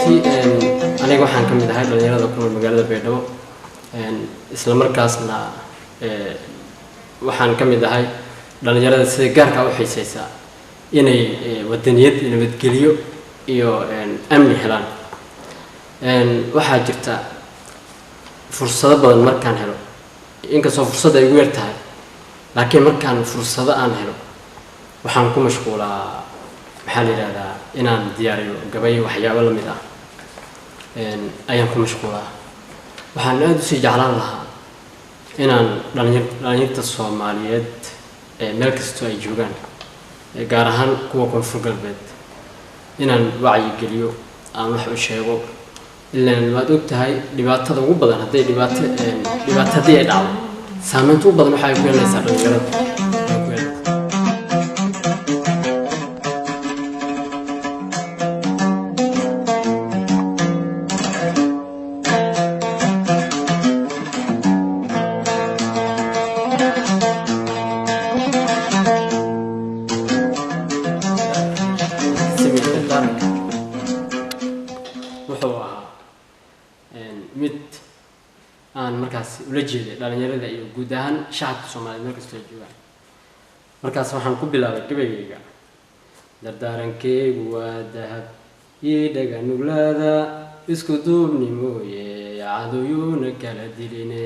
runtii aniga waxaan ka mid ahay dhalinyarada ku nool magaalada Beedhabo isla markaasna waxaan ka mid ahay dhalinyarada sida gaarka u xiisaysa inay wadaniyad nabadgeliyo iyo amni helaan waxaa jirta fursado badan markaan helo inkastoo fursada ay ugu yar tahay laakiin markaan fursado aan helo waxaan ku mashquulaa maxaa la yiraahdaa inaan diyaariyo gabay waxyaabo la mid ah ayaan ku mashquulaa waxaan aad u sii jeclaan lahaa inaan dhalinyarta Soomaaliyeed meel kasta ay joogaan gaar ahaan kuwa koonfur galbeed inaan wacyi geliyo aan wax u sheego ilaa waad ogtahay dhibaatada ugu badan haday dhibaatadii ay dhacdo saameynta ugu badan waxa ay ku yeelanaysaa dhalinyarada mid aan markaas ula jeeday dhalinyarada iyo guud ahaan shacabka Soomaaliyeed meel kasta ay joogaan markaas waxaan ku bilaabay gabayga dardaarankeygu waa dahab ii dhaga nuglaada isku duubnimooye cadooyuna kala diline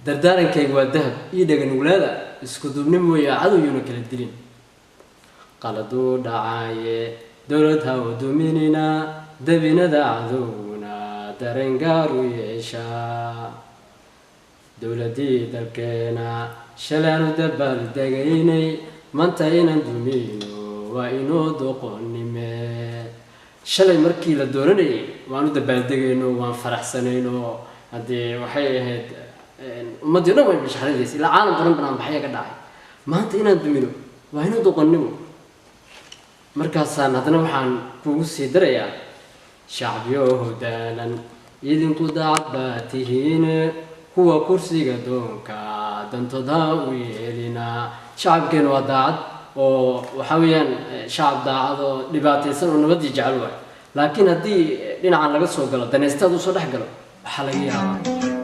dardaarankeygu waa dahab ii dhaga nuglaada isku duubnimooye cadooyuna kala dilin qaladuu dhacaaye dowlad ha u duminina dabinada cadowna darengaaru yeesha dowladii dalkeena shalaanu dabaal degaynay maanta inaan dumino waa inoo doqonnime shalay markii la dooranayay waanu dabaal degayno waan faraxsanayno hadee waxay ahayd ummadii dhan way mashxaradaysa ilaa caalam badan banaan baxaya ka dhacay maanta inaan dumino waa inoo doqonnimo markaasaan haddana waxaan kugu sii darayaa shacbiyo hudaalan idinku daacad baa tihiin kuwa kursiga doonka dantooda u yeelina shacabkeena waa daacad oo waxa weeyaan shacab daacad oo dhibaataysan oo nabadii jecel waay laakiin haddii dhinacan laga soo galo danaystaad usoo dhex galo waxaa laga yaabaa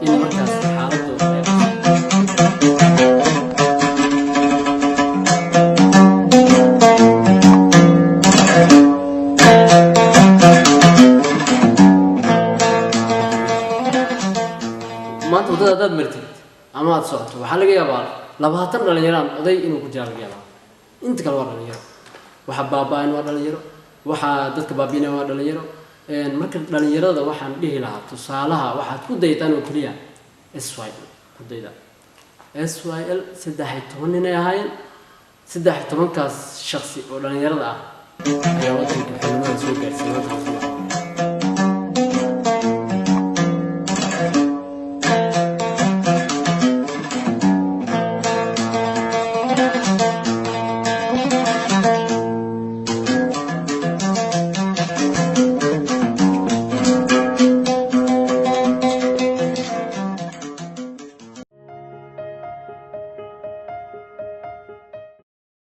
in markaas xaaladdu maanta wadada dad martid ama aad socoto waxaa laga yaabaa 20 dhalinyaro oday inuu ku jiro laga yaabaa inta kale waa dhalinyaro waxa baabaan waa dhalinyaro waxa dadka baabina waa dhalinyaro marka dhalinyarada waxaan dhihi lahaa tusaalaha waxaad ku daytaan oo kaliya SYL ku dayda SYL 13 nin ay ahaayeen 13 kaas shakhsi oo dhalinyarada ah ayaa wadanka xilmada soo gaarsiiyay